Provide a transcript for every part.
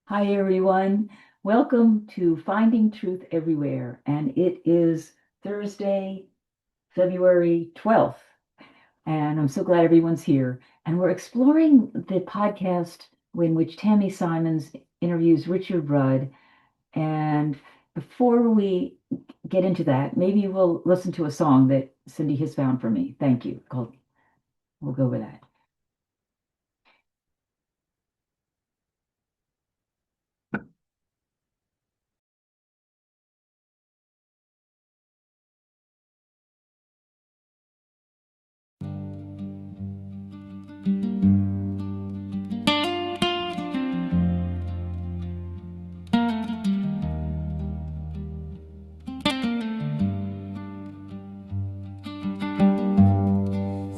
Hi, everyone. Welcome to Finding Truth Everywhere. And it is Thursday, February 12th. And I'm so glad everyone's here. And we're exploring the podcast in which Tammy Simons interviews Richard Rudd. And before we get into that, maybe we'll listen to a song that Cindy has found for me. Thank you. We'll go with that.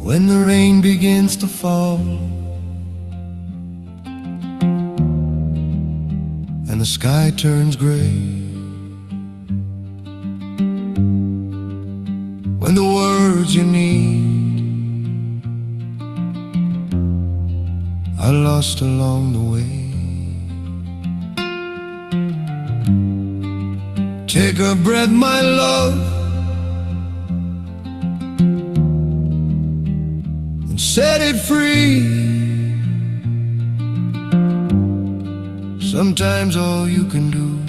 When the rain begins to fall and the sky turns gray, when the words you need are lost along the way, take a breath, my love, set it free. Sometimes all you can do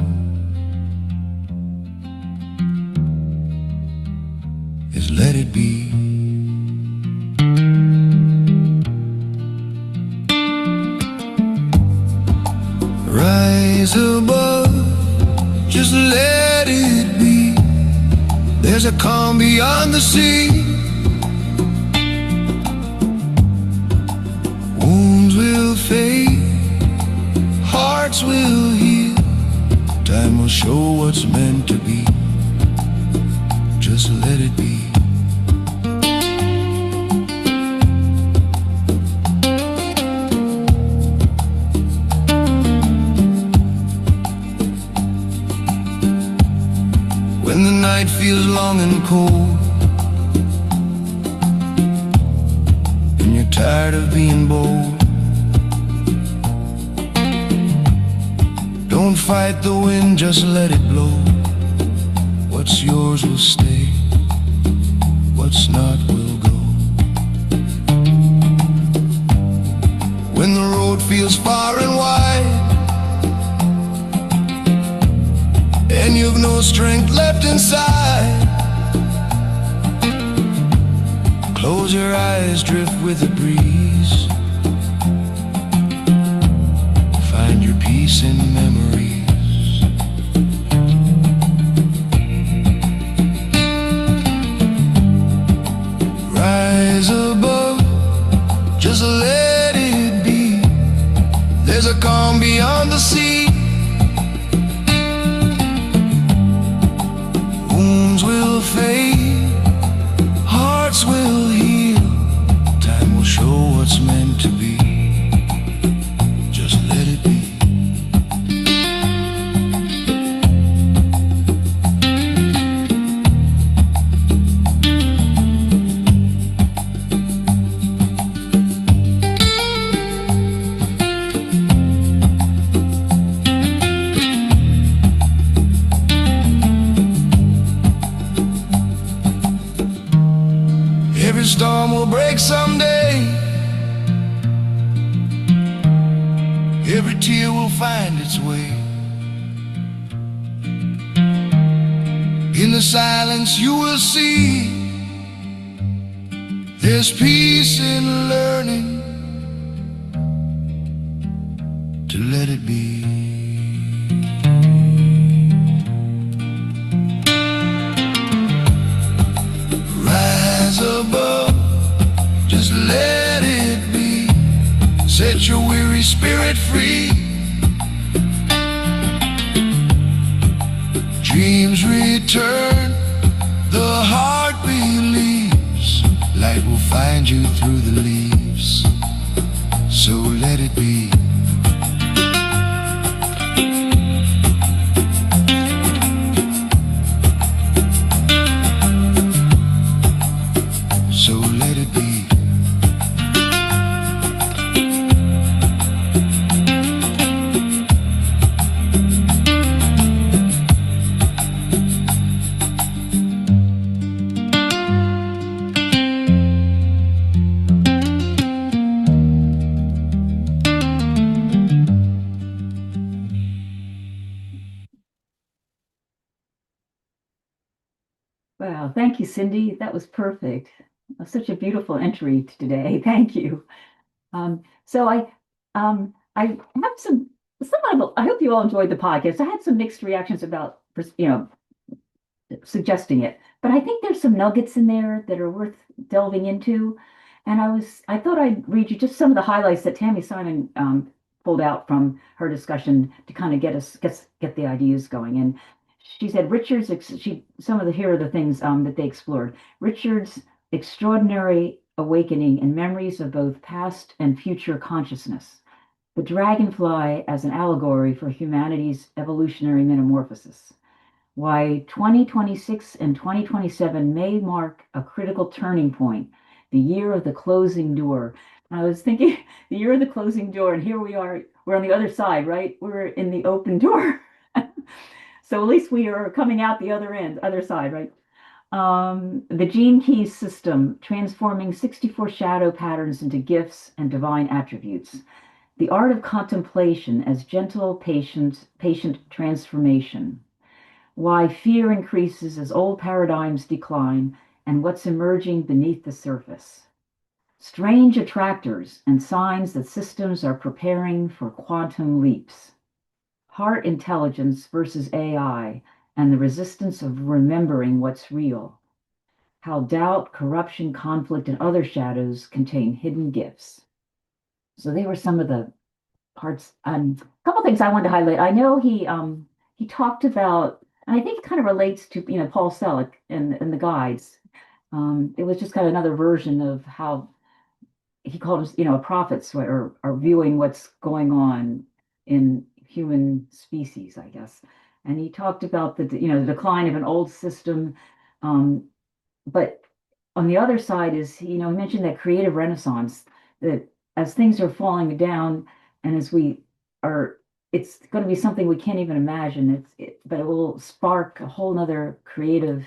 is let it be. Rise above, just let it be. There's a calm beyond the sea. Will fade, hearts will heal. Time will show what's meant to be. Just let it be. When the night feels long and cold and you're tired of being bold, don't fight the wind, just let it blow. What's yours will stay, what's not will go. When the road feels far and wide and you've no strength left inside, close your eyes, drift with the breeze. Find your peace in memories. Rise above, just let it be. There's a calm beyond the sea. Wounds will fade, hearts will heal. Time will show what's meant to be. Just let it be. Every storm will break someday. Every tear will find its way. In the silence you will see there's peace in learning to let it be. Rise above, just let it be. Set your weary spirit free. Dreams return, the heart believes. Light will find you through the leaves. So let it be. So let it be. Thank you, Cindy. That was perfect. Such a beautiful entry today. Thank you. So I have I hope you all enjoyed the podcast. I had some mixed reactions about, suggesting it, but I think there's some nuggets in there that are worth delving into. And I thought I'd read you just some of the highlights that Tammy Simon pulled out from her discussion to kind of get the ideas going. And she said some of the here are the things that they explored. Richard's extraordinary awakening and memories of both past and future consciousness. The dragonfly as an allegory for humanity's evolutionary metamorphosis. Why 2026 and 2027 may mark a critical turning point, the year of the closing door. I was thinking, the year of the closing door, and here we are, we're on the other side, right? We're in the open door. So at least we are coming out the other side, right? The Gene Keys system, transforming 64 shadow patterns into gifts and divine attributes. The art of contemplation as gentle, patient transformation. Why fear increases as old paradigms decline, and what's emerging beneath the surface. Strange attractors and signs that systems are preparing for quantum leaps. Heart intelligence versus AI, and the resistance of remembering what's real. How doubt, corruption, conflict, and other shadows contain hidden gifts. So they were some of the parts. A couple things I wanted to highlight. I know he talked about, and I think it kind of relates to Paul Selig and the guides. It was just kind of another version of how he called us, prophets are viewing what's going on in human species, I guess. And he talked about the decline of an old system, but on the other side is he mentioned that creative renaissance, that as things are falling down and as we are, it's going to be something we can't even imagine. But it will spark a whole nother creative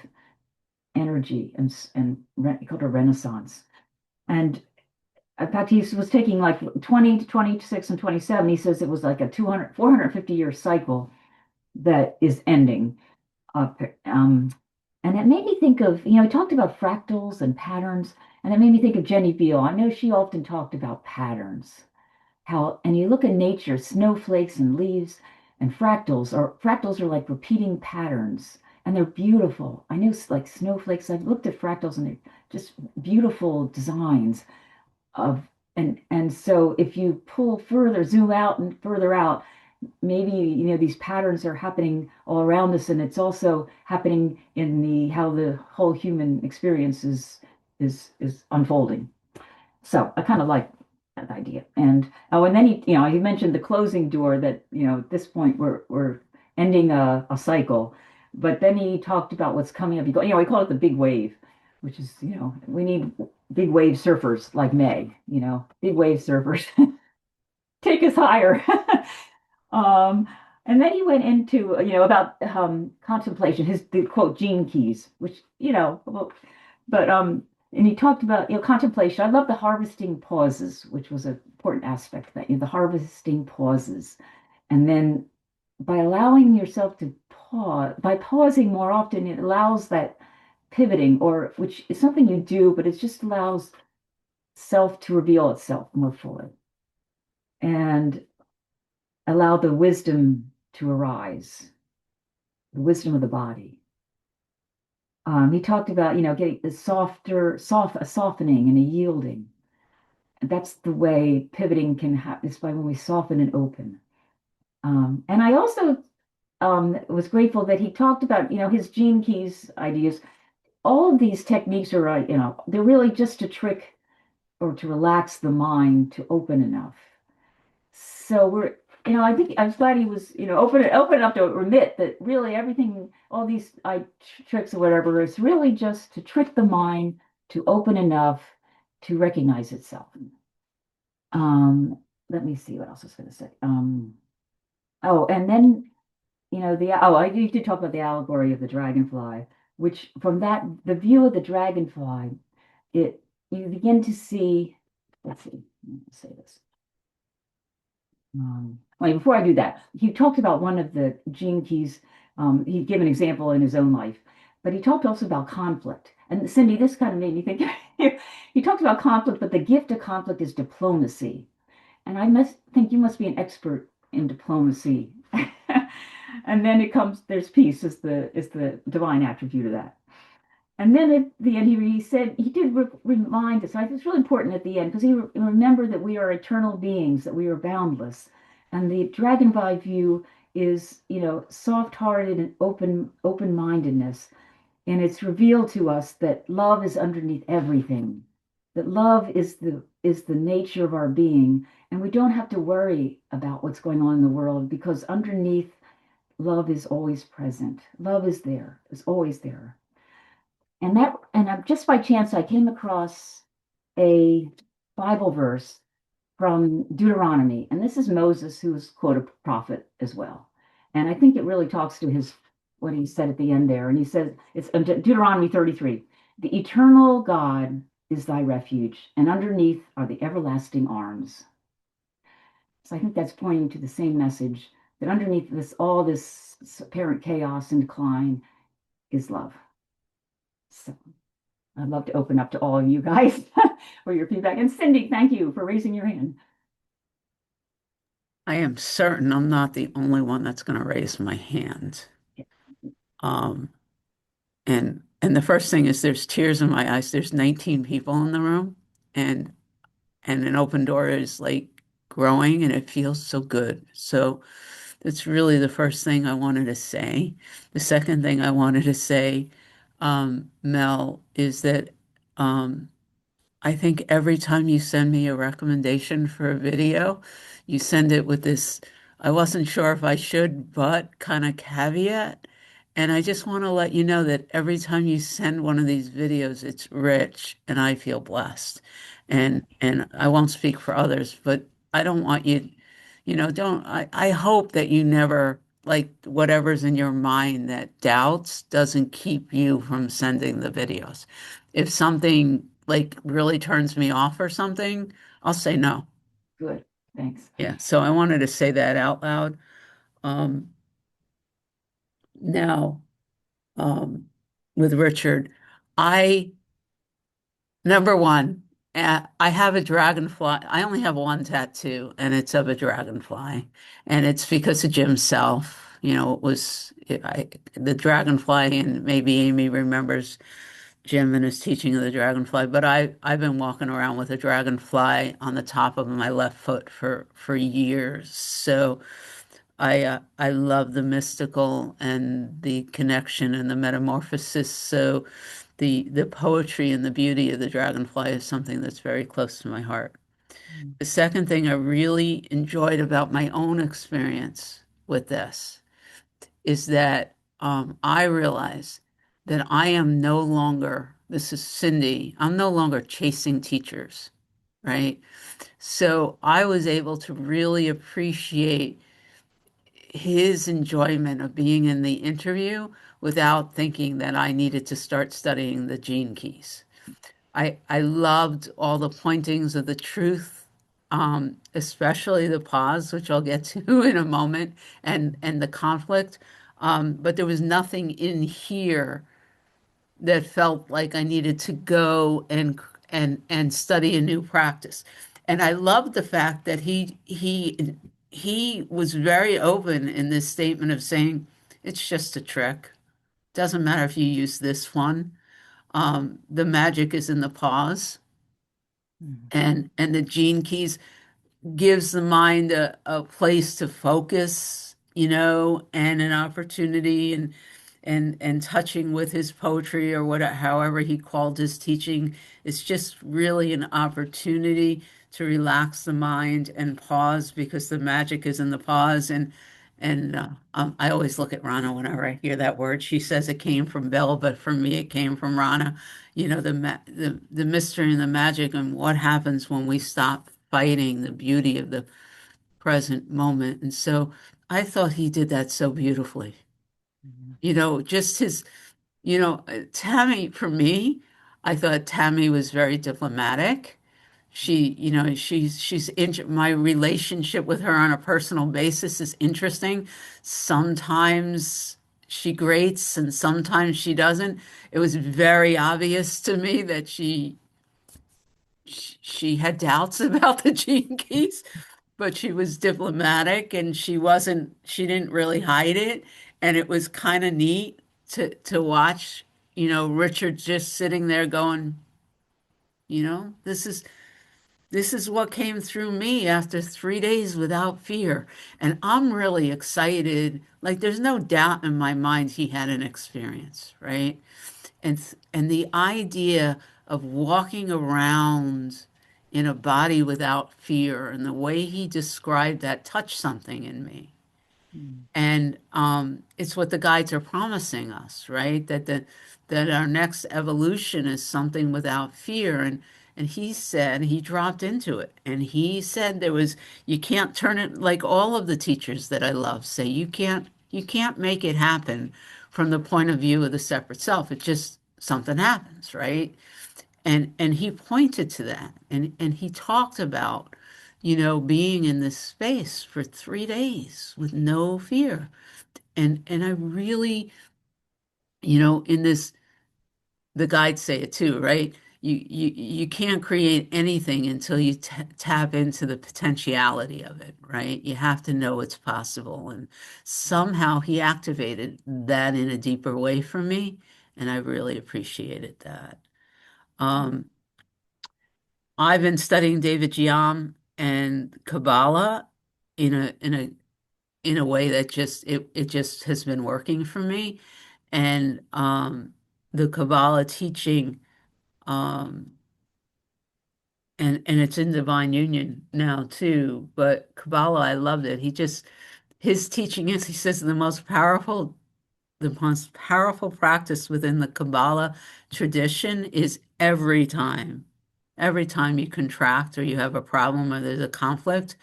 energy he called it a renaissance. And in fact, he was taking like 20 to 26 and 27. He says it was like a 450-year cycle that is ending. And it made me think of, he talked about fractals and patterns, and it made me think of Jenny Beal. I know she often talked about patterns. And you look at nature, snowflakes and leaves, and fractals are like repeating patterns, and they're beautiful. I know, like snowflakes, I've looked at fractals and they're just beautiful designs of, and so if you zoom out and further out, maybe these patterns are happening all around us, and it's also happening in how the whole human experience is unfolding. So I kind of like that idea. And then he mentioned the closing door, that at this point we're ending a cycle, but then he talked about what's coming up. He called it the big wave, which is we need big wave surfers like Meg, big wave surfers. Take us higher. And then he went into, about contemplation, the quote, Gene Keys, which, but, and he talked about, contemplation. I love the harvesting pauses, which was an important aspect of that, the harvesting pauses. And then by allowing yourself to pause, by pausing more often, it allows that pivoting, which is something you do, but it just allows self to reveal itself more fully. And allow the wisdom to arise, the wisdom of the body. He talked about, getting the a softening and a yielding. And that's the way pivoting can happen, is by when we soften and open. And I also was grateful that he talked about, his Gene Keys ideas. All of these techniques are, they're really just to trick or to relax the mind to open enough. So I think I was glad he was, open enough to admit that really everything, all these tricks or whatever, is really just to trick the mind to open enough to recognize itself. Let me see what else I was going to say. And then, I did talk about the allegory of the dragonfly, which from the view of the dragonfly, you begin to see, let's see, let me say this. Before I do that, he talked about one of the Gene Keys. He gave an example in his own life. but he talked also about conflict. And Cindy, this kind of made me think. He talked about conflict, but the gift of conflict is diplomacy. And I must think you must be an expert in diplomacy. And then it comes, there's peace is the divine attribute of that. And then at the end, he said, he did remind us, I think it's really important at the end, because he remembered that we are eternal beings, that we are boundless. And the dragonfly view is, soft-hearted and open-mindedness. And it's revealed to us that love is underneath everything, that love is the nature of our being. And we don't have to worry about what's going on in the world because underneath love is always present. Love is there, is always there. Just by chance, I came across a Bible verse from Deuteronomy, and this is Moses, who is quote a prophet as well. And I think it really talks to his what he said at the end there. And he says it's Deuteronomy 33. The eternal God is thy refuge, and underneath are the everlasting arms. So I think that's pointing to the same message that underneath all this apparent chaos and decline is love. So I'd love to open up to all of you guys for your feedback. And Cindy, thank you for raising your hand. I am certain I'm not the only one that's going to raise my hand. Um, and the first thing is there's tears in my eyes. There's 19 people in the room, and an open door is like growing, and it feels so good. So that's really the first thing I wanted to say. The second thing I wanted to say, Mel, is that I think every time you send me a recommendation for a video, you send it with this, I wasn't sure if I should, but kind of caveat. And I just want to let you know that every time you send one of these videos, it's rich and I feel blessed. And I won't speak for others, but I don't want you, don't I hope that you never like whatever's in your mind that doubts doesn't keep you from sending the videos. If something like really turns me off or something, I'll say no. Good. Thanks. Yeah. So I wanted to say that out loud. Um, now, um, with Richard, I, number one, I have a dragonfly. I only have one tattoo, and it's of a dragonfly, and it's because of Jim Self. The dragonfly, and maybe Amy remembers Jim and his teaching of the dragonfly, but I've been walking around with a dragonfly on the top of my left foot for years. So I love the mystical and the connection and the metamorphosis. So the poetry and the beauty of the dragonfly is something that's very close to my heart. The second thing I really enjoyed about my own experience with this is that I realize that I am no longer, this is Cindy, I'm no longer chasing teachers, right? So I was able to really appreciate his enjoyment of being in the interview without thinking that I needed to start studying the gene keys. I loved all the pointings of the truth, especially the pause, which I'll get to in a moment, and the conflict. But there was nothing in here that felt like I needed to go and study a new practice. And I loved the fact that he was very open in this statement of saying it's just a trick. Doesn't matter if you use this one. The magic is in the pause Mhm. and the gene keys gives the mind a place to focus, and an opportunity and touching with his poetry or whatever, however he called his teaching. It's just really an opportunity to relax the mind and pause because the magic is in the pause. And I always look at Rana whenever I hear that word. She says it came from Bill, but for me it came from Rana. The mystery and the magic and what happens when we stop fighting the beauty of the present moment. And so I thought he did that so beautifully. Mhm. Just his, Tammy, for me, I thought Tammy was very diplomatic. My relationship with her on a personal basis is interesting. Sometimes she grates and sometimes she doesn't. It was very obvious to me that she had doubts about the Gene Keys, but she was diplomatic and she didn't really hide it. And it was kind of neat to watch, Richard just sitting there going, this is what came through me after 3 days without fear. And I'm really excited. Like, there's no doubt in my mind he had an experience, right? And the idea of walking around in a body without fear and the way he described that touched something in me. Mm. And it's what the guides are promising us, right? That our next evolution is something without fear. And he said he dropped into it, and he said you can't turn it, like all of the teachers that I love say, you can't make it happen from the point of view of the separate self. It just something happens, right? And he pointed to that, and he talked about, being in this space for 3 days with no fear. And I really, in this, the guides say it too, right? You can't create anything until you tap into the potentiality of it, right? You have to know it's possible. And somehow he activated that in a deeper way for me, and I really appreciated that. Um, I've been studying David Giam and Kabbalah in a way that just has been working for me. And the Kabbalah teaching, um, and it's in Divine Union now too, but Kabbalah, I loved it. His teaching is, he says, the most powerful practice within the Kabbalah tradition is every time you contract or you have a problem or there's a conflict,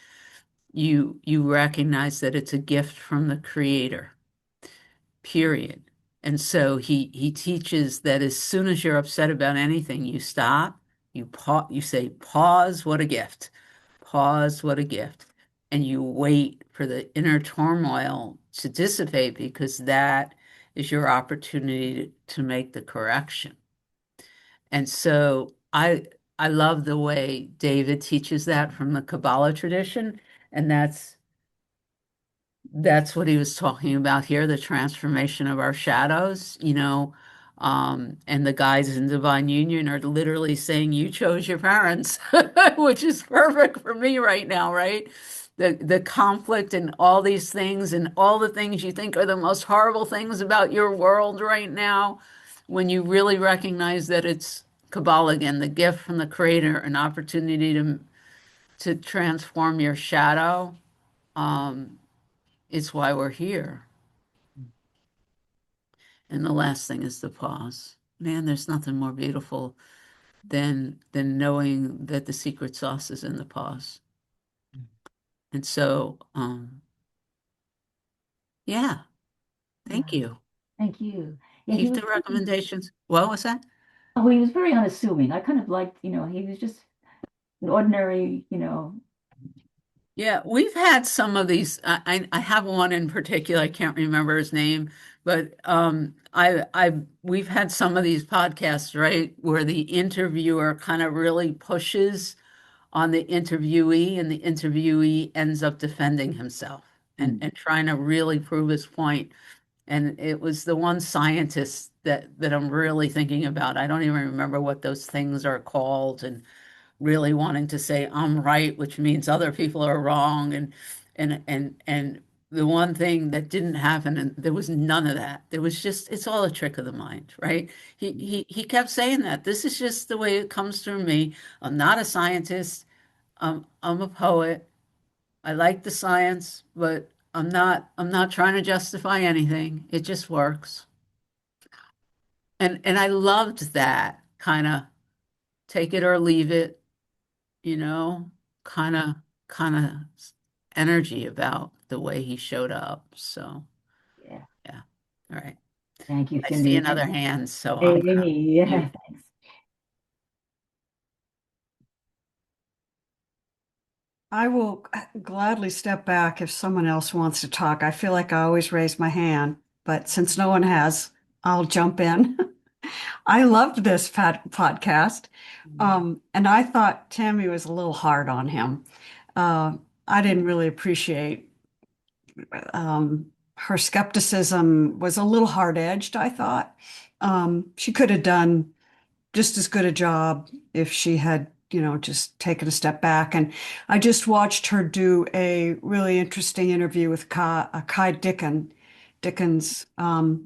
you recognize that it's a gift from the Creator, period. And so he teaches that as soon as you're upset about anything, you stop, you say, pause, what a gift. Pause, what a gift. And you wait for the inner turmoil to dissipate, because that is your opportunity to make the correction. And so I love the way David teaches that from the Kabbalah tradition, and that's what he was talking about here, the transformation of our shadows, and the guides in Divine Union are literally saying you chose your parents, which is perfect for me right now, right? The conflict and all these things and all the things you think are the most horrible things about your world right now, when you really recognize that it's Kabbalah again, the gift from the Creator, an opportunity to transform your shadow. Um, it's why we're here. And the last thing is the pause. Man, there's nothing more beautiful than knowing that the secret sauce is in the pause. And so, yeah, thank Yeah. you. Thank you. Yeah, he Keep was the very, recommendations. What was that? oh, he was very unassuming. I kind of liked, he was just an ordinary, Yeah, we've had some of these. I have one in particular. I can't remember his name, but we've had some of these podcasts, right, where the interviewer kind of really pushes on the interviewee, and the interviewee ends up defending himself and, mm, and trying to really prove his point. And it was the one scientist that I'm really thinking about. I don't even remember what those things are called, and really wanting to say I'm right, which means other people are wrong. And the one thing that didn't happen, and there was none of that. There was just, it's all a trick of the mind, right? He kept saying that this is just the way it comes through me. I'm not a scientist. I'm a poet. I like the science, but I'm not trying to justify anything. It just works. And I loved that kind of take it or leave it, you know, kind of kind of energy about the way he showed up. So, yeah. yeah. All right. Thank you, I see Cindy. another hand, so I'm gonna Amy, yeah, mute. thanks. I will gladly step back if someone else wants to talk. I feel like I always raise my hand, but since no one has, I'll jump in. I loved this podcast, and I thought Tammy was a little hard on him. Uh, I didn't really appreciate her skepticism was a little hard-edged, I thought. She could have done just as good a job if she had, just taken a step back. And I just watched her do a really interesting interview with Kai Dickens,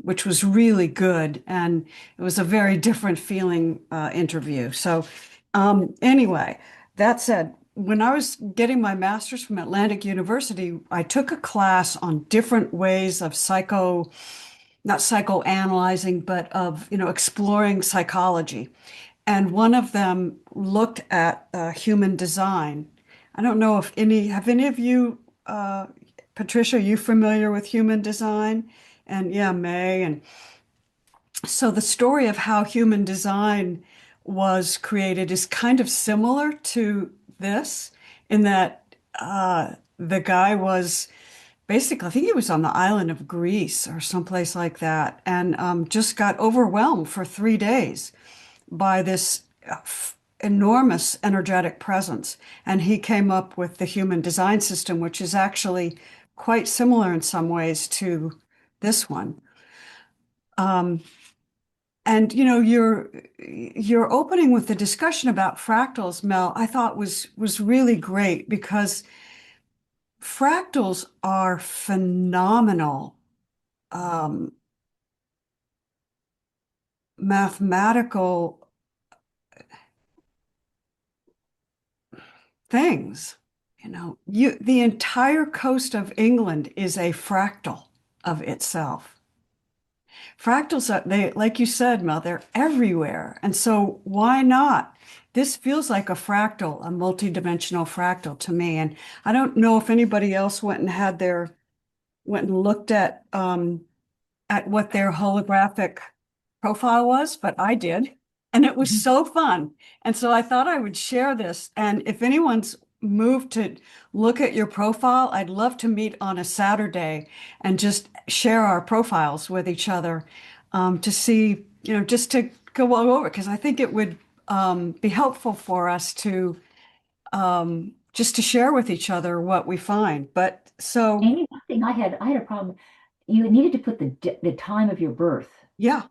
which was really good. And it was a very different feeling interview. So anyway, that said, when I was getting my master's from Atlantic University, I took a class on different ways of not psychoanalyzing, but of, exploring psychology. And one of them looked at human design. I don't know if have any of you, Patricia, are you familiar with human design? And yeah, May. And so the story of how human design was created is kind of similar to this, in that the guy was basically, I think he was on the island of Greece or someplace like that, and just got overwhelmed for 3 days by this enormous energetic presence. And he came up with the human design system, which is actually quite similar in some ways to this one. And your opening with the discussion about fractals, Mel, I thought was really great, because fractals are phenomenal mathematical things. The entire coast of England is a fractal of itself. Fractals are, like you said, Mel, they're everywhere. And so why not? This feels like a fractal, a multidimensional fractal to me. And I don't know if anybody else went and looked at what their holographic profile was, but I did. And it was so fun. And so I thought I would share this. And if anyone's moved to look at your profile, I'd love to meet on a Saturday and just share our profiles with each other, to see, just to go over, because I think it would be helpful for us to just to share with each other what we find. But so, Amy, one thing I had a problem. You needed to put the time of your birth. yeah.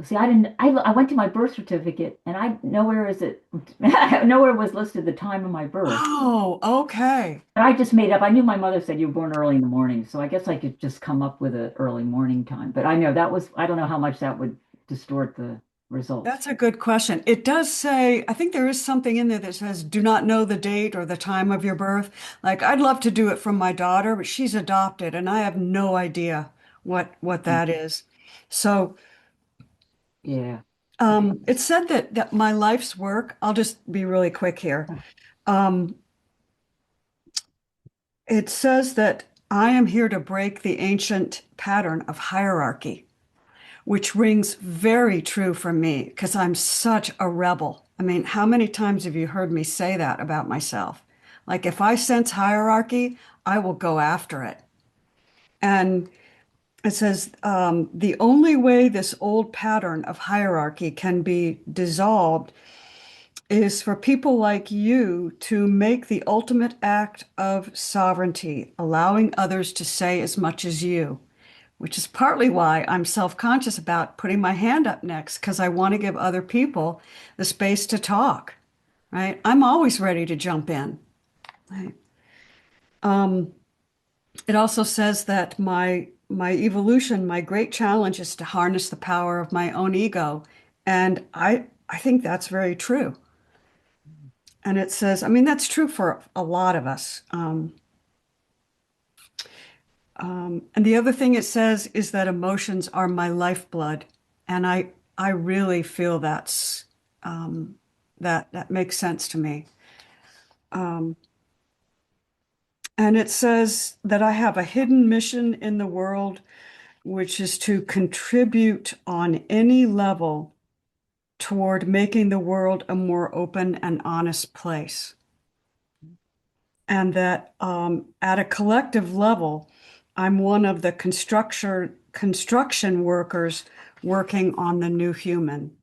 See, I didn't. I went to my birth certificate, and nowhere is it. Nowhere was listed the time of my birth. Oh, okay. And I just made up. I knew my mother said you were born early in the morning, so I guess I could just come up with an early morning time. But I know that was. I don't know how much that would distort the results. That's a good question. It does say, I think there is something in there that says, do not know the date or the time of your birth. Like, I'd love to do it from my daughter, but she's adopted and I have no idea what that is. So, Yeah. it said that my life's work, I'll just be really quick here. It says that I am here to break the ancient pattern of hierarchy, which rings very true for me because I'm such a rebel. I mean, how many times have you heard me say that about myself? Like, if I sense hierarchy, I will go after it. And it says, the only way this old pattern of hierarchy can be dissolved is for people like you to make the ultimate act of sovereignty, allowing others to say as much as you, which is partly why I'm self-conscious about putting my hand up next, because I want to give other people the space to talk, right? I'm always ready to jump in. Right? It also says that my evolution, my great challenge is to harness the power of my own ego. And I think that's very true. And it says, I mean, that's true for a lot of us. And the other thing it says is that emotions are my lifeblood. And I really feel that makes sense to me. And it says that I have a hidden mission in the world, which is to contribute on any level toward making the world a more open and honest place. And that at a collective level, I'm one of the construction workers working on the new human.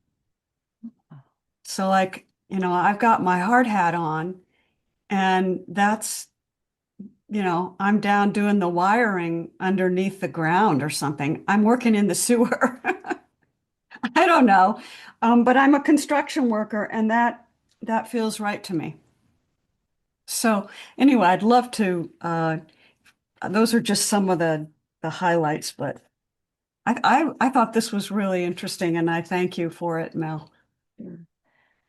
So like, I've got my hard hat on and that's, I'm down doing the wiring underneath the ground or something. I'm working in the sewer. I don't know. But I'm a construction worker and that feels right to me. So anyway, I'd love to, those are just some of the highlights, but I thought this was really interesting and I thank you for it, Mel.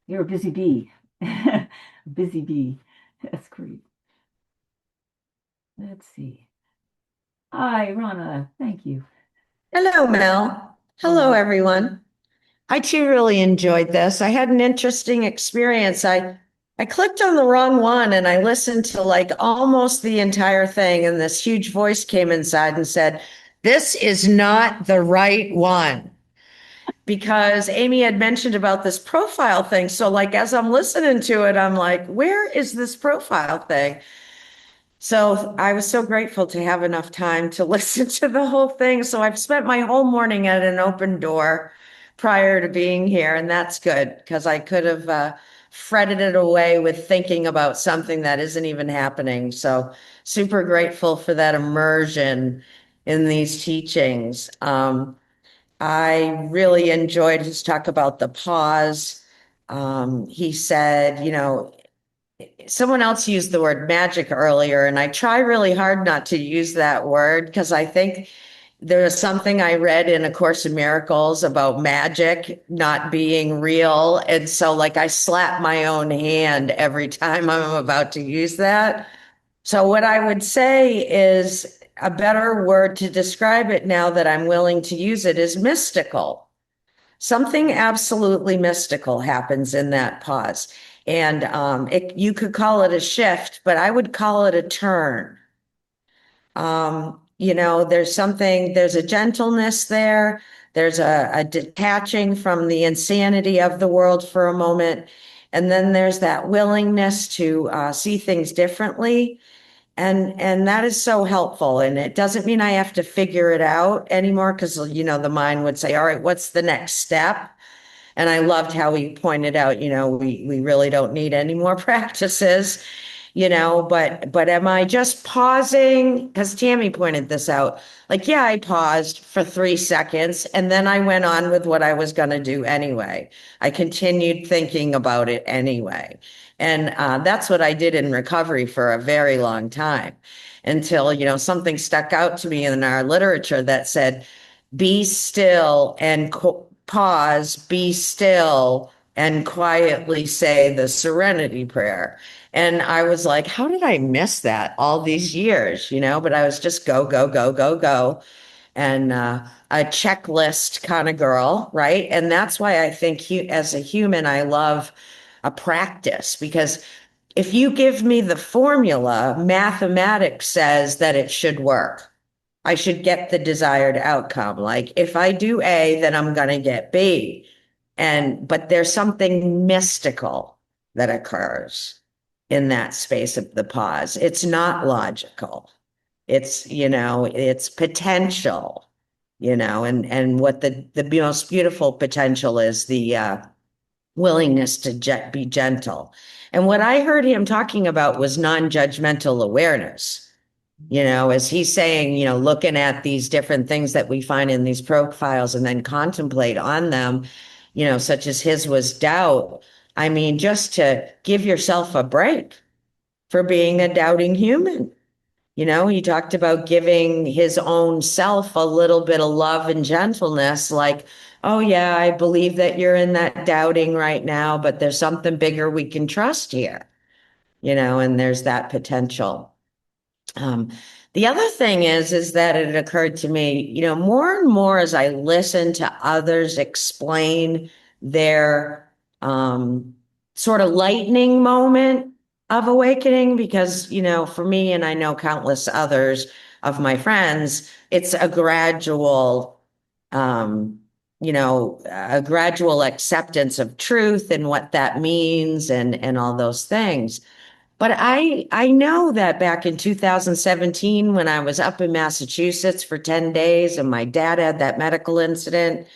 You're a busy bee. Busy bee. That's great. Let's see. Hi, Rana. Thank you. Hello, Mel. Hello, everyone. I too really enjoyed this. I had an interesting experience. I clicked on the wrong one and I listened to like almost the entire thing, and this huge voice came inside and said, "This is not the right one." Because Amy had mentioned about this profile thing. So, like, as I'm listening to it, I'm like, where is this profile thing? So I was so grateful to have enough time to listen to the whole thing. So I've spent my whole morning at an open door prior to being here, and that's good because I could have fretted it away with thinking about something that isn't even happening. So super grateful for that immersion in these teachings. I really enjoyed his talk about the pause. He said, someone else used the word magic earlier, and I try really hard not to use that word because I think there was something I read in A Course in Miracles about magic not being real. And so, like, I slap my own hand every time I'm about to use that. So, what I would say is a better word to describe it now that I'm willing to use it is mystical. Something absolutely mystical happens in that pause. And you could call it a shift, but I would call it a turn. There's a gentleness there. There's a detaching from the insanity of the world for a moment. And then there's that willingness to see things differently. And that is so helpful. And it doesn't mean I have to figure it out anymore because, the mind would say, all right, what's the next step? And I loved how he pointed out, we really don't need any more practices, but am I just pausing? Because Tammy pointed this out. Like, yeah, I paused for 3 seconds and then I went on with what I was going to do anyway. I continued thinking about it anyway. And that's what I did in recovery for a very long time until, something stuck out to me in our literature that said, be still and pause, be still, and quietly say the serenity prayer. And I was like, how did I miss that all these years? But I was just go, go, go, go, go. And a checklist kind of girl, right? And that's why I think as a human, I love a practice because if you give me the formula, mathematics says that it should work. I should get the desired outcome. Like if I do A, then I'm going to get B. But there's something mystical that occurs in that space of the pause. It's not logical. It's potential, and what the most beautiful potential is the willingness to be gentle. And what I heard him talking about was non-judgmental awareness. As he's saying, looking at these different things that we find in these profiles and then contemplate on them, such as his was doubt. I mean, just to give yourself a break for being a doubting human. He talked about giving his own self a little bit of love and gentleness, like, oh, yeah, I believe that you're in that doubting right now, but there's something bigger we can trust here, and there's that potential. The other thing is that it occurred to me, more and more as I listen to others explain their sort of lightning moment of awakening, because, for me, and I know countless others of my friends, it's a gradual, a gradual acceptance of truth and what that means and all those things. But I know that back in 2017, when I was up in Massachusetts for 10 days and my dad had that medical incident,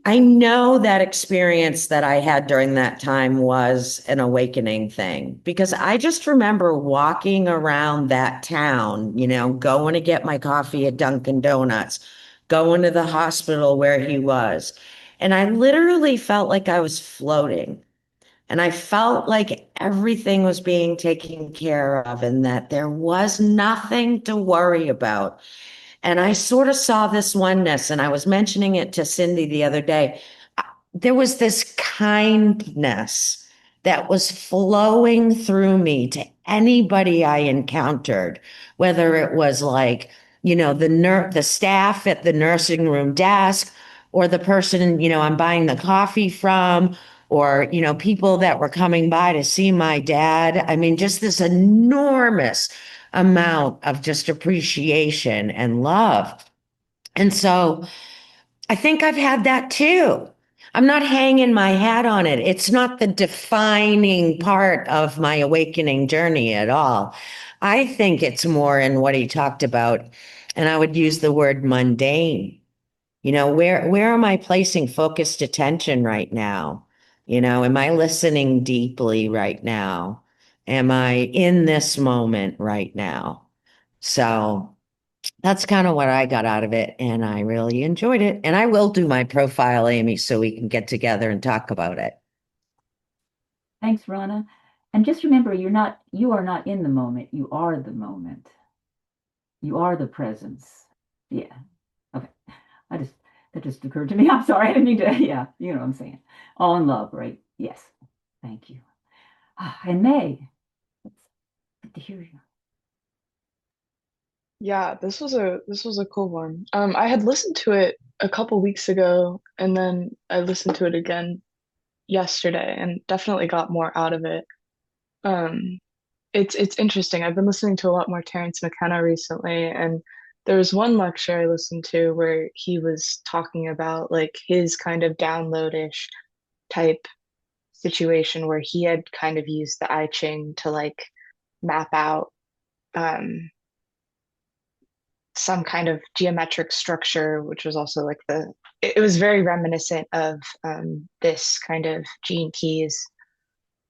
I know that experience that I had during that time was an awakening thing because I just remember walking around that town, going to get my coffee at Dunkin' Donuts, going to the hospital where he was. And I literally felt like I was floating. And I felt like everything was being taken care of and that there was nothing to worry about. And I sort of saw this oneness, and I was mentioning it to Cindy the other day. There was this kindness that was flowing through me to anybody I encountered, whether it was like, the staff at the nursing room desk, or the person, I'm buying the coffee from, or, people that were coming by to see my dad. I mean, just this enormous amount of just appreciation and love. And so I think I've had that too. I'm not hanging my hat on it. It's not the defining part of my awakening journey at all. I think it's more in what he talked about, and I would use the word mundane. Where am I placing focused attention right now? Am I listening deeply right now? Am I in this moment right now? So that's kind of what I got out of it, and I really enjoyed it. And I will do my profile, Amy, so we can get together and talk about it. Thanks, Rana. And just remember, you are not in the moment. You are the moment. You are the presence. Yeah. Okay. I just that just occurred to me. I'm sorry. I didn't mean to. Yeah, you know what I'm saying. All in love, right? Yes. Thank you. And May, it's good to hear you. Yeah, this was a cool one. I had listened to it a couple weeks ago, and then I listened to it again yesterday, and definitely got more out of it. Um, it's interesting. I've been listening to a lot more Terence McKenna recently, and there was one lecture I listened to where he was talking about like his kind of download-ish type situation where he had kind of used the I Ching to like map out um some kind of geometric structure, which was also like it was very reminiscent of this kind of Gene Keys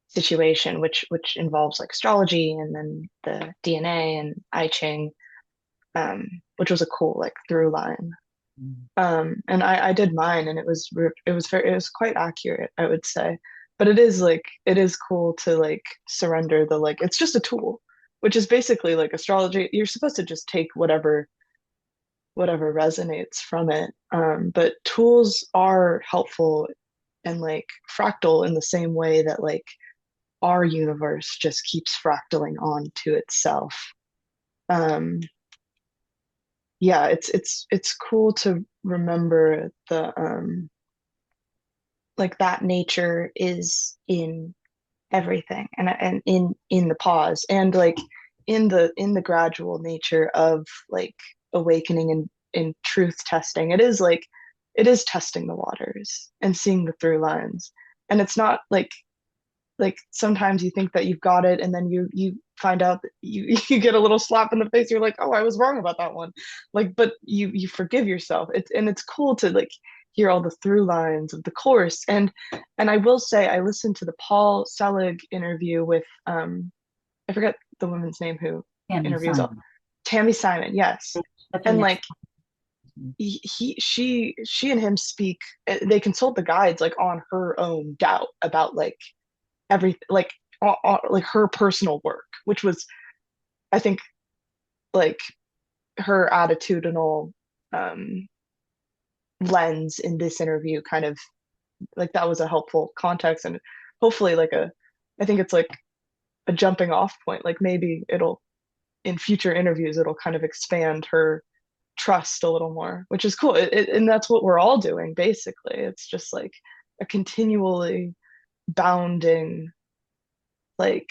situation, which involves like astrology and then the DNA and I Ching, which was a cool like through line. And I did mine, and it was quite accurate, I would say. But it is cool to like surrender the like it's just a tool, which is basically like astrology. You're supposed to just take whatever resonates from it. But tools are helpful and like fractal in the same way that like our universe just keeps fractaling on to itself. Um, yeah, it's cool to remember the like that nature is in everything and in the pause and like in the gradual nature of like awakening and in truth testing. It is testing the waters and seeing the through lines. And it's not like sometimes you think that you've got it and then you find out that you you get a little slap in the face. You're like, oh, I was wrong about that one. Like, but you forgive yourself. It's cool to like hear all the through lines of the course. And I will say I listened to the Paul Selig interview with I forget the woman's name who Tammy interviews all Simon. Tammy Simon, yes. That's your And next. like she and him speak, they consult the guides like on her own doubt about like every like her personal work, which was I think like her attitudinal um lens in this interview kind of like that was a helpful context and hopefully like a I think it's like a jumping off point. Like maybe it'll in future interviews it'll kind of expand her trust a little more, which is cool. And that's what we're all doing basically. It's just like a continually bounding like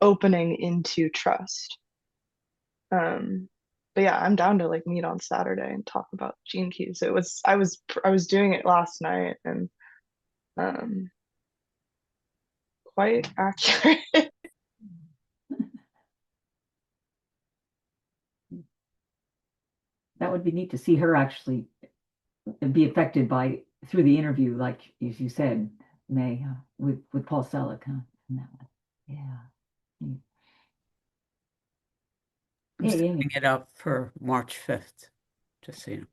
opening into trust. Um, but yeah, I'm down to like meet on Saturday and talk about Gene Keys. I was doing it last night and um quite accurate. That would be neat to see her actually be affected by through the interview, like as you said, May, with Paul Selig, huh? In that one. Yeah. Mm. I'm Yeah, setting it up for March 5th, just so you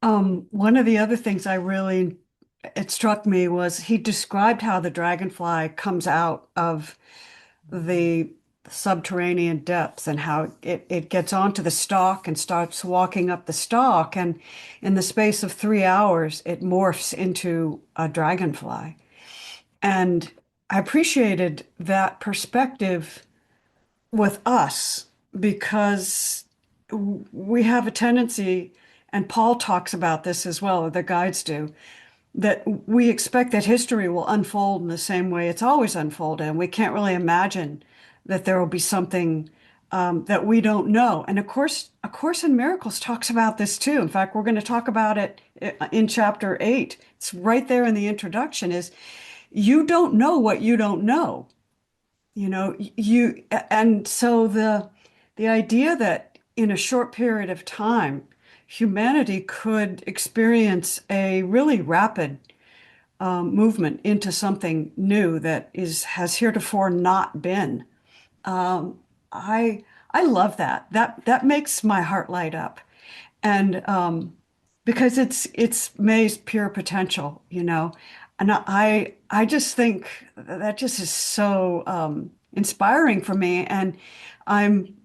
know. One of the other things it struck me was he described how the dragonfly comes out of the subterranean depths and how it gets onto the stalk and starts walking up the stalk. And in the space of 3 hours, it morphs into a dragonfly. And I appreciated that perspective with us because we have a tendency, and Paul talks about this as well, the guides do, that we expect that history will unfold in the same way it's always unfolded, and we can't really imagine that there will be something that we don't know. And of course, A Course in Miracles talks about this too. In fact, we're going to talk about it in chapter 8. It's right there in the introduction, is you don't know what you don't know. And so the idea that in a short period of time, humanity could experience a really rapid movement into something new that has heretofore not been. Um, I love that. That makes my heart light up, and because it's May's pure potential, and I just think that just is so inspiring for me, and I'm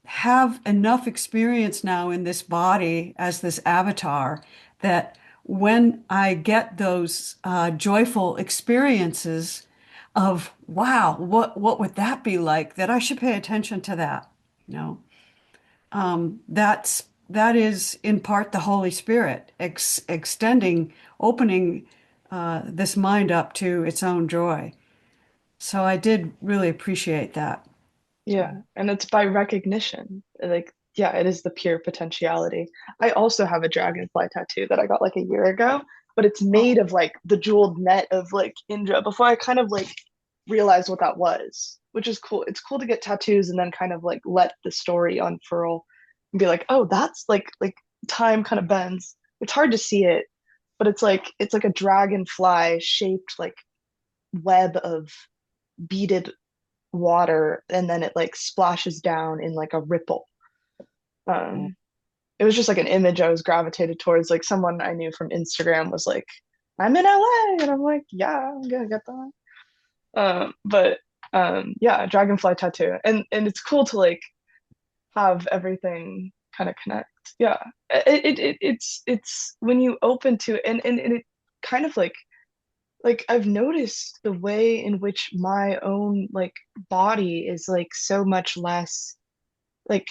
have enough experience now in this body as this avatar that when I get those joyful experiences of wow, what would that be like? That I should pay attention to that. You know, that is in part the Holy Spirit extending, opening this mind up to its own joy. So I did really appreciate that. Yeah, and it's by recognition. Like, yeah, it is the pure potentiality. I also have a dragonfly tattoo that I got like a year ago, but it's made of like the jeweled net of like Indra before I kind of like realized what that was, which is cool. It's cool to get tattoos and then kind of like let the story unfurl and be like, oh, that's like time kind of bends. It's hard to see it, but it's like a dragonfly shaped like web of beaded water, and then it like splashes down in like a ripple. Um, it was just like an image I was gravitated towards. Like someone I knew from Instagram was like, "I'm in LA," and I'm like, "Yeah, I'm gonna get that." But yeah, dragonfly tattoo, and it's cool to like have everything kind of connect. Yeah, it's when you open to it, and it kind of like I've noticed the way in which my own like body is like so much less like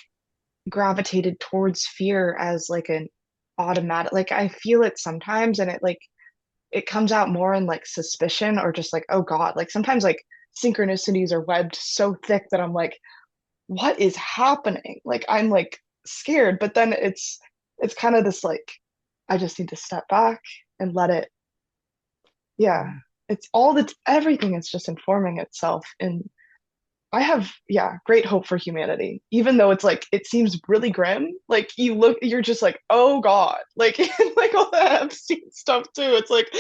gravitated towards fear as like an automatic, like I feel it sometimes and it comes out more in like suspicion or just like oh God, like sometimes like synchronicities are webbed so thick that I'm like what is happening, like I'm like scared, but then it's kind of this like I just need to step back and let it, yeah, it's all that everything is just informing itself. And I have, yeah, great hope for humanity, even though it's like it seems really grim. Like you look, you're just like, oh God, like like all the Epstein stuff too. It's like,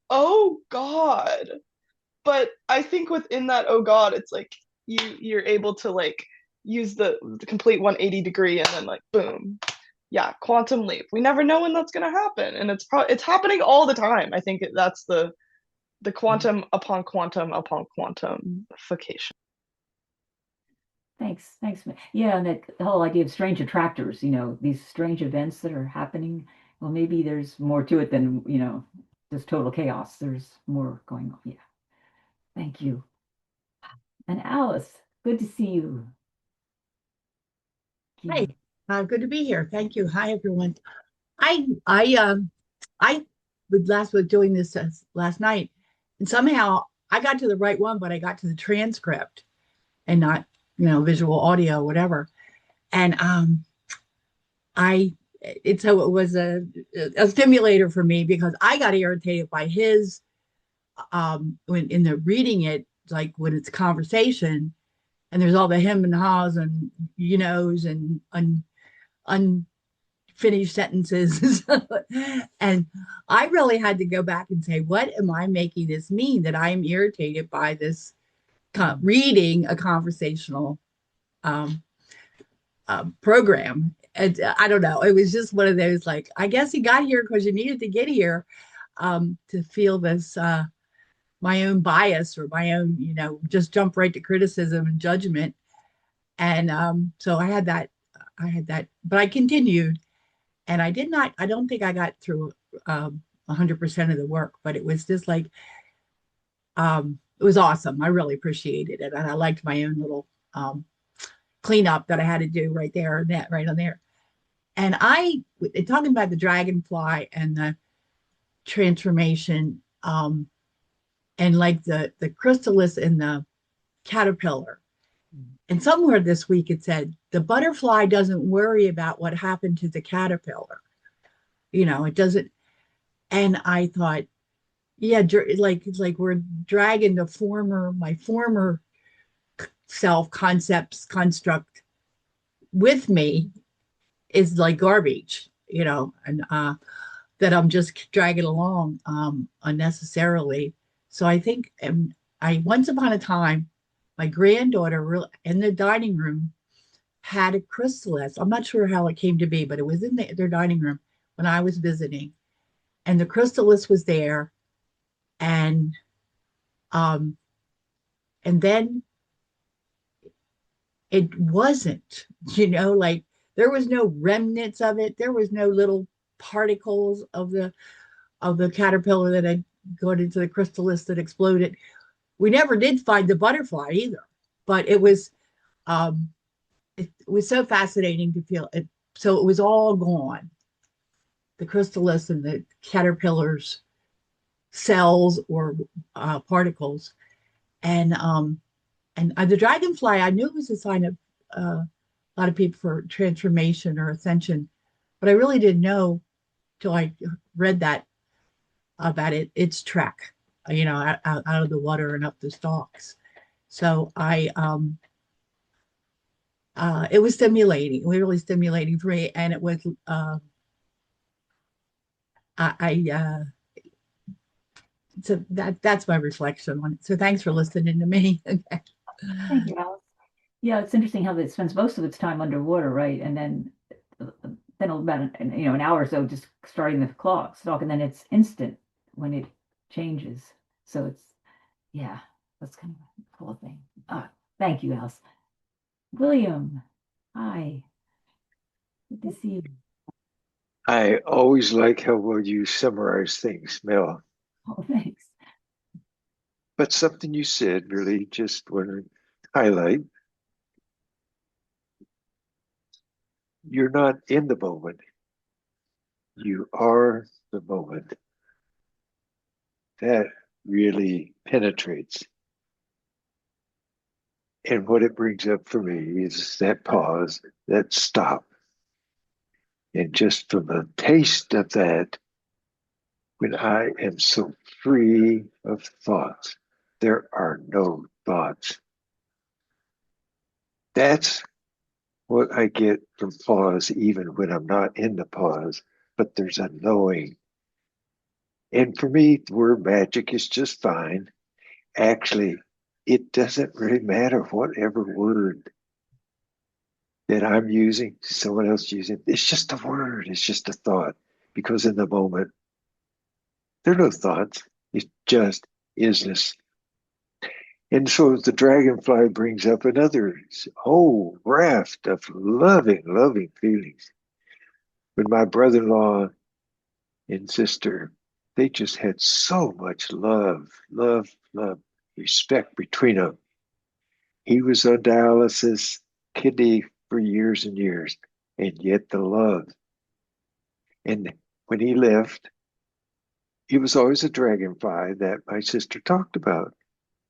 oh God. But I think within that, oh God, it's like you're able to like use the complete 180 degree and then like boom, yeah, quantum leap. We never know when that's gonna happen, and it's happening all the time. I think that's the quantum upon quantum upon quantumification. Thanks. Yeah, and that the whole idea of strange attractors, these strange events that are happening. Well, maybe there's more to it than, just total chaos. There's more going on. Yeah. Thank you. And Alice, good to see you. Hi, good to be here. Thank you. Hi, everyone. I was doing this last night, and somehow I got to the right one, but I got to the transcript and not, visual audio, whatever. And so it was a stimulator for me because I got irritated by his when in the reading it, like when it's a conversation and there's all the him and haws and you knows and unfinished sentences. And I really had to go back and say, what am I making this mean, that I am irritated by this reading a conversational um, program? And I don't know. It was just one of those, like, I guess you got here because you needed to get here, to feel this my own bias or my own, just jump right to criticism and judgment. And so I had that, but I continued, and I don't think I got through 100% of the work, but it was just like, it was awesome. I really appreciated it. And I liked my own little cleanup that I had to do right there and that right on there. And talking about the dragonfly and the transformation, and like the chrysalis and the caterpillar. And somewhere this week it said the butterfly doesn't worry about what happened to the caterpillar. It doesn't. And I thought, yeah, it's like we're dragging my former self construct with me is like garbage, and that I'm just dragging along unnecessarily. So I think once upon a time, my granddaughter in the dining room had a chrysalis. I'm not sure how it came to be, but it was in their dining room when I was visiting, and the chrysalis was there, and then it wasn't, like there was no remnants of it. There was no little particles of the caterpillar that had gone into the chrysalis that exploded. We never did find the butterfly either, but it was so fascinating to feel it. So it was all gone. The chrysalis and the caterpillar's cells or particles, and the dragonfly, I knew it was a sign of a lot of people for transformation or ascension, but I really didn't know till I read that about its trek, out of the water and up the stalks. So it was stimulating, really stimulating for me, and it was so that's my reflection on it. So thanks for listening to me. Okay. Thank you, Alice. Yeah, it's interesting how it spends most of its time underwater, right? And then about an hour or so just starting the clock, and then it's instant when it changes. So it's, yeah, that's kind of a cool thing. Thank you, Alice. William, hi. Good to see you. I always like how well you summarize things, Mel. Oh, thanks. But something you said really just want to highlight. You're not in the moment. You are the moment. That really penetrates. And what it brings up for me is that pause, that stop. And just from a taste of that, when I am so free of thoughts, there are no thoughts. That's what I get from pause, even when I'm not in the pause, but there's a knowing. And for me, the word magic is just fine. Actually, it doesn't really matter whatever word that I'm using, someone else using. It's just a word, it's just a thought. Because in the moment, there are no thoughts. It just isness. And so the dragonfly brings up another whole raft of loving feelings. When my brother-in-law and sister, they just had so much love, respect between them. He was on dialysis, kidney for years and years, and yet the love. And when he left, it was always a dragonfly that my sister talked about,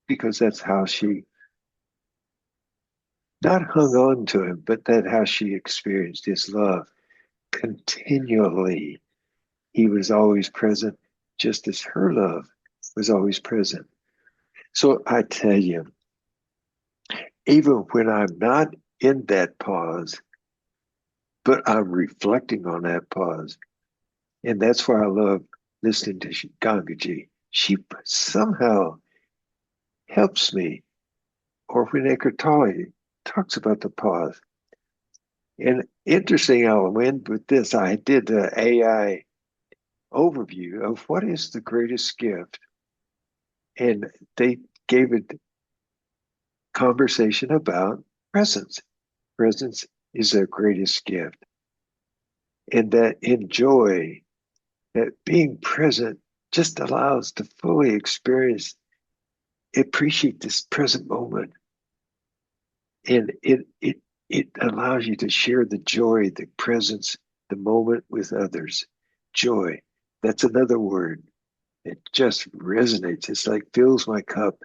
because that's how she not hung on to him, but that's how she experienced his love continually. He was always present, just as her love was always present. So I tell you, even when I'm not in that pause, but I'm reflecting on that pause. And that's why I love listening to Gangaji. She somehow helps me. Or when Eckhart Tolle talks about the pause. And interesting, I'll end with this. I did the AI overview of what is the greatest gift. And they gave a conversation about presence. Presence is their greatest gift. And that enjoy, that being present just allows to fully experience, appreciate this present moment. And it allows you to share the joy, the presence, the moment with others. Joy. That's another word. It just resonates. It's like fills my cup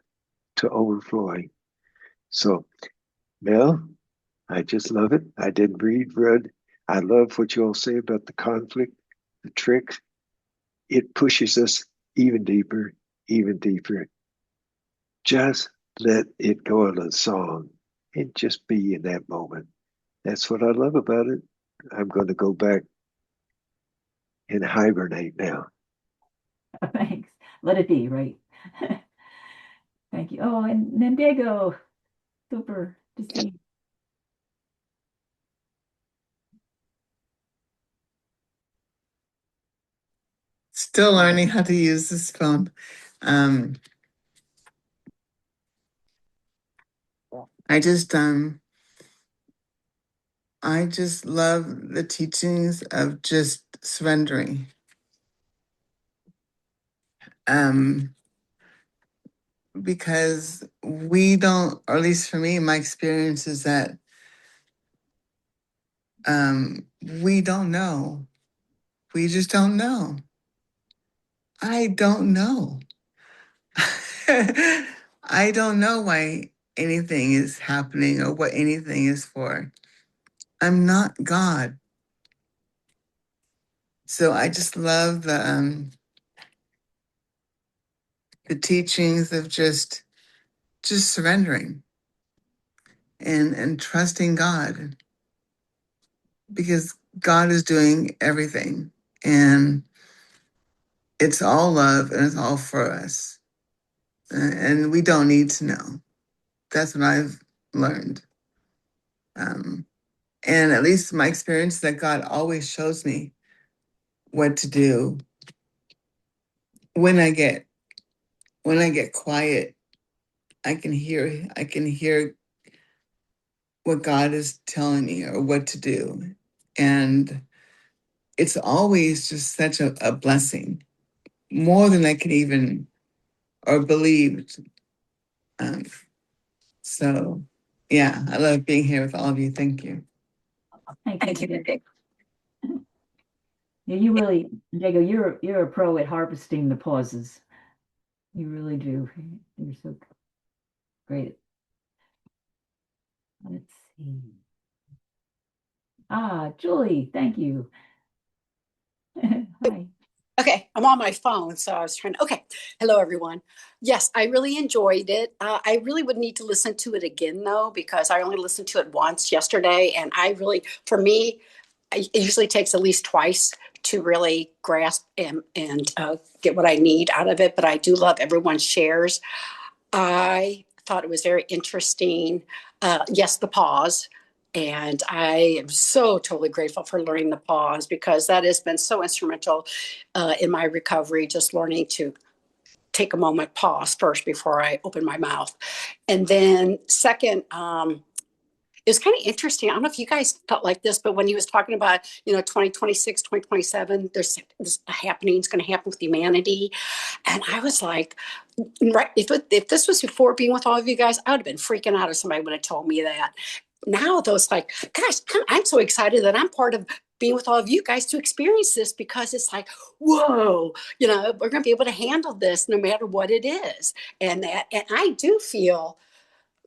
to overflowing. So, Mel, I just love it. I didn't read. I love what you all say about the conflict, the tricks. It pushes us even deeper, even deeper. Just let it go on a song and just be in that moment. That's what I love about it. I'm going to go back and hibernate now. Thanks. Let it be, right? Thank you. Oh, and then Diego, super to see. Still learning how to use this phone. I just love the teachings of just surrendering. Because we don't, or at least for me, my experience is that we don't know. We just don't know. I don't know. I don't know why anything is happening or what anything is for. I'm not God. So I just love the teachings of just surrendering and trusting God, because God is doing everything and it's all love and it's all for us. And we don't need to know. That's what I've learned. And at least my experience is that God always shows me what to do when I get quiet. I can hear what God is telling me or what to do. And it's always just such a blessing, more than I could even or believed. So yeah, I love being here with all of you. Thank you. Thank you. Yeah, you really, Diego, you're a pro at harvesting the pauses. You really do. You're so great. Let's see. Julie, thank you. Hi. Okay, I'm on my phone, so I was trying to. Okay, hello everyone. Yes, I really enjoyed it. I really would need to listen to it again though, because I only listened to it once yesterday, and for me, it usually takes at least twice to really grasp and get what I need out of it. But I do love everyone's shares. I thought it was very interesting. Yes, the pause. And I am so totally grateful for learning the pause, because that has been so instrumental in my recovery, just learning to take a moment, pause first before I open my mouth. And then second, it was kind of interesting. I don't know if you guys felt like this, but when he was talking about, 2026, 2027, there's this happening, going to happen with humanity. And I was like, right, if this was before being with all of you guys, I would have been freaking out if somebody would have told me that. Now, those like, gosh, I'm so excited that I'm part of being with all of you guys to experience this, because it's like, whoa, we're going to be able to handle this no matter what it is. And I do feel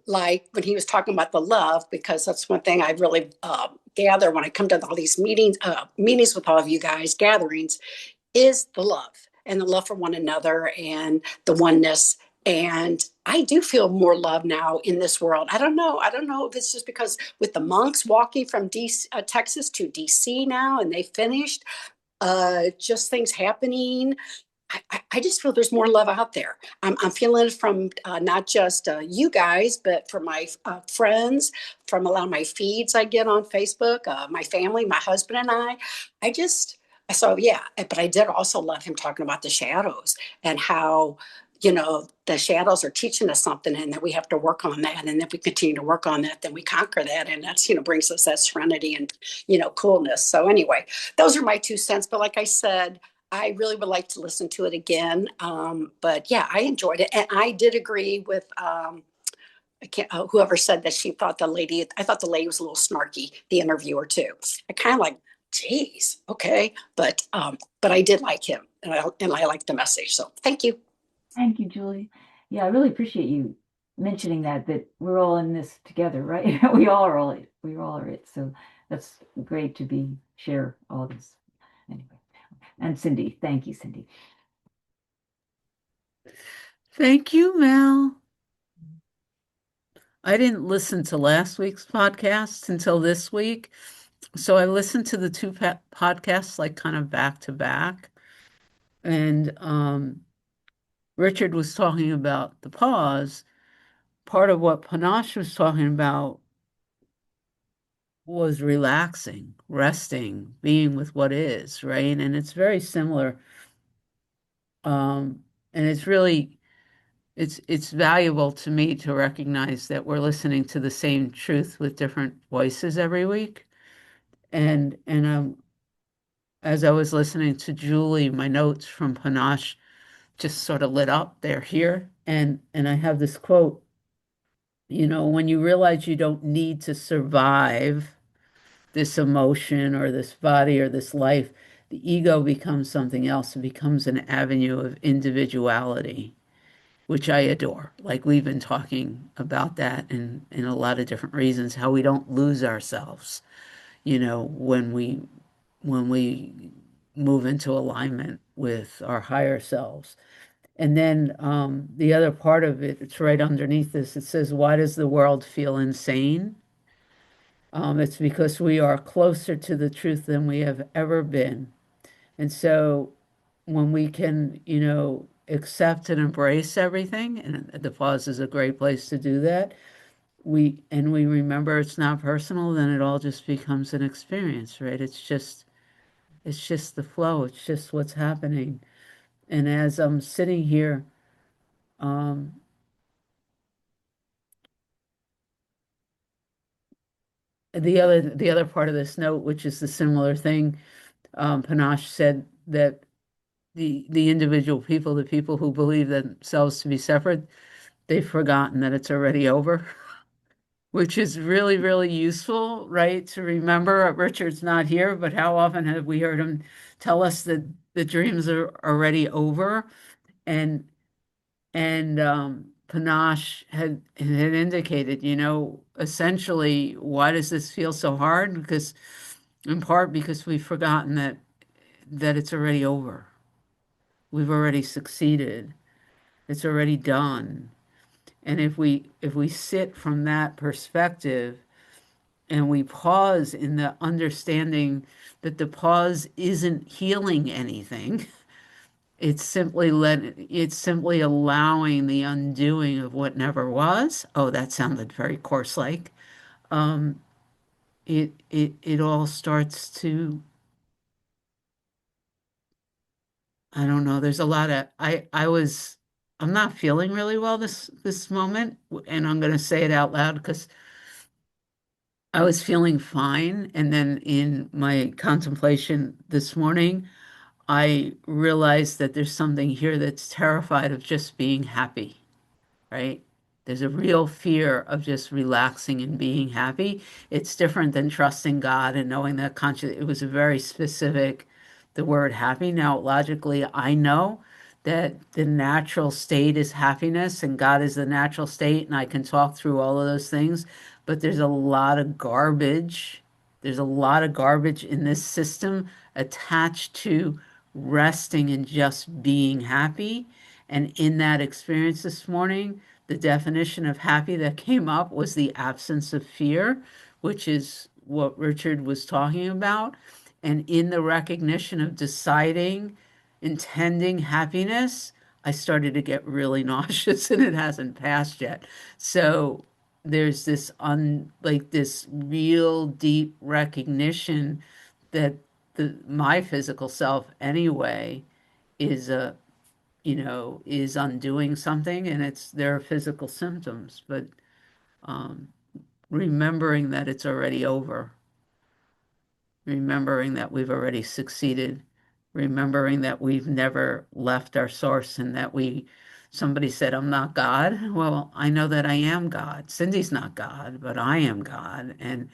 like when he was talking about the love, because that's one thing I really gather when I come to all these meetings with all of you guys, gatherings, is the love. and the love for one another and the oneness. And I do feel more love now in this world. I don't know. I don't know if it's just because with the monks walking from Texas to DC now, and they finished, just things happening. I just feel there's more love out there. I'm feeling it from not just you guys, but from my friends, from a lot of my feeds I get on Facebook, my family, my husband and I. I just, so yeah, but I did also love him talking about the shadows and how, the shadows are teaching us something and that we have to work on that. And if we continue to work on that, then we conquer that. And that's, brings us that serenity and, coolness. So anyway, those are my 2 cents. But like I said, I really would like to listen to it again. But yeah, I enjoyed it. And I did agree with I can't, whoever said that she thought I thought the lady was a little snarky, the interviewer too. I kind of like, geez, okay. But I did like him and I liked the message. So thank you. Thank you, Julie. Yeah, I really appreciate you mentioning that we're all in this together, right? We all are it. So that's great to share all this. Anyway. And Cindy, thank you, Cindy. Thank you, Mel. I didn't listen to last week's podcast until this week. So I listened to the two podcasts like kind of back to back. And Richard was talking about the pause. Part of what Panache was talking about was relaxing, resting, being with what is, right? And it's very similar. And it's really it's valuable to me to recognize that we're listening to the same truth with different voices every week. And as I was listening to Julie, my notes from Panache just sort of lit up. They're here. And I have this quote, when you realize you don't need to survive this emotion or this body or this life, the ego becomes something else. It becomes an avenue of individuality, which I adore. Like we've been talking about that in a lot of different reasons, how we don't lose ourselves, when we move into alignment with our higher selves. And then the other part of it, it's right underneath this. It says, why does the world feel insane? It's because we are closer to the truth than we have ever been. And so when we can, accept and embrace everything, and the pause is a great place to do that, we remember it's not personal, then it all just becomes an experience, right? It's just the flow. It's just what's happening. And as I'm sitting here, the other part of this note, which is the similar thing, Panache said that the individual people, the people who believe themselves to be separate, they've forgotten that it's already over, which is really, really useful, right? To remember. Richard's not here, but how often have we heard him tell us that the dreams are already over? And Panache had indicated, essentially, why does this feel so hard? Because in part because we've forgotten that it's already over. We've already succeeded. It's already done. And if we sit from that perspective and we pause in the understanding that the pause isn't healing anything, it's simply allowing the undoing of what never was. Oh, that sounded very course-like. It all starts to, I don't know, there's a lot of I'm not feeling really well this moment, and I'm going to say it out loud because I was feeling fine, and then in my contemplation this morning, I realized that there's something here that's terrified of just being happy, right? There's a real fear of just relaxing and being happy. It's different than trusting God and knowing that it was a very specific, the word happy. Now, logically, I know that the natural state is happiness and God is the natural state, and I can talk through all of those things, but there's a lot of garbage. There's a lot of garbage in this system attached to resting and just being happy. And in that experience this morning, the definition of happy that came up was the absence of fear, which is what Richard was talking about. And in the recognition of deciding, intending happiness, I started to get really nauseous and it hasn't passed yet. So there's this like this real deep recognition that my physical self anyway is is undoing something, and there are physical symptoms, but um, remembering that it's already over, remembering that we've already succeeded, remembering that we've never left our source, and that somebody said, I'm not God. Well, I know that I am God. Cindy's not God, but I am God. And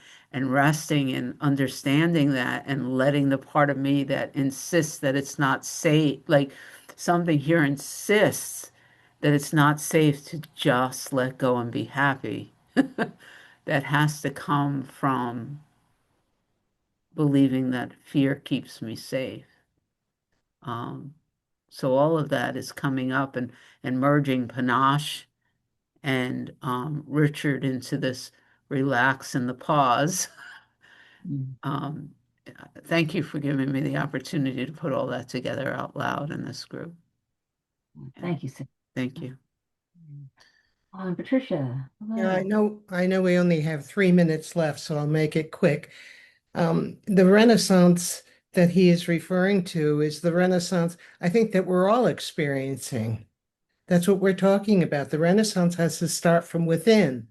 resting and understanding that and letting the part of me that insists that it's not safe, like something here insists that it's not safe to just let go and be happy. That has to come from believing that fear keeps me safe. So all of that is coming up and merging panache and Richard into this relax and the pause. Um, Thank you for giving me the opportunity to put all that together out loud in this group. Thank you, Cindy. Thank you. Patricia. Yeah, hello. I know we only have 3 minutes left, so I'll make it quick. The Renaissance that he is referring to is the Renaissance I think that we're all experiencing. That's what we're talking about. The Renaissance has to start from within.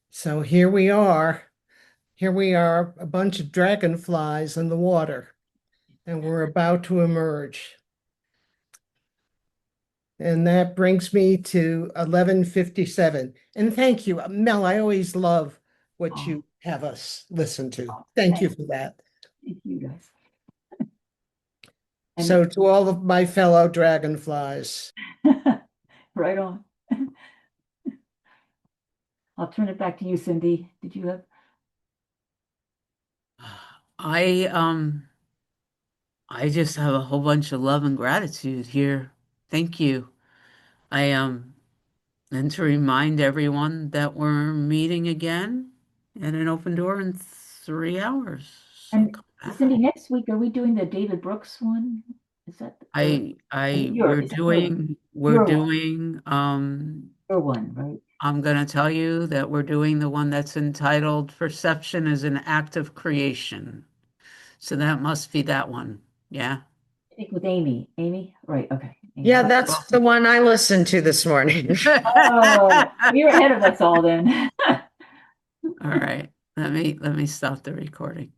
So here we are, a bunch of dragonflies in the water, and we're about to emerge. And that brings me to 11:57. And thank you, Mel. I always love what you have us listen to. Thank you for that. Thank you, guys. So to all of my fellow dragonflies. Right on. I'll turn it back to you, Cindy. Did you have? I just have a whole bunch of love and gratitude here. Thank you. And to remind everyone that we're meeting again at an open door in 3 hours. So And come back. Cindy, next week, are we doing the David Brooks one? Is that? We're doing Your one, right? I'm going to tell you that we're doing the one that's entitled Perception is an Act of Creation. So that must be that one. Yeah. I think with Amy. Amy? Right, okay. Amy. Yeah, that's the one I listened to this morning. Oh, you're ahead of us all then. All right. Let me stop the recording.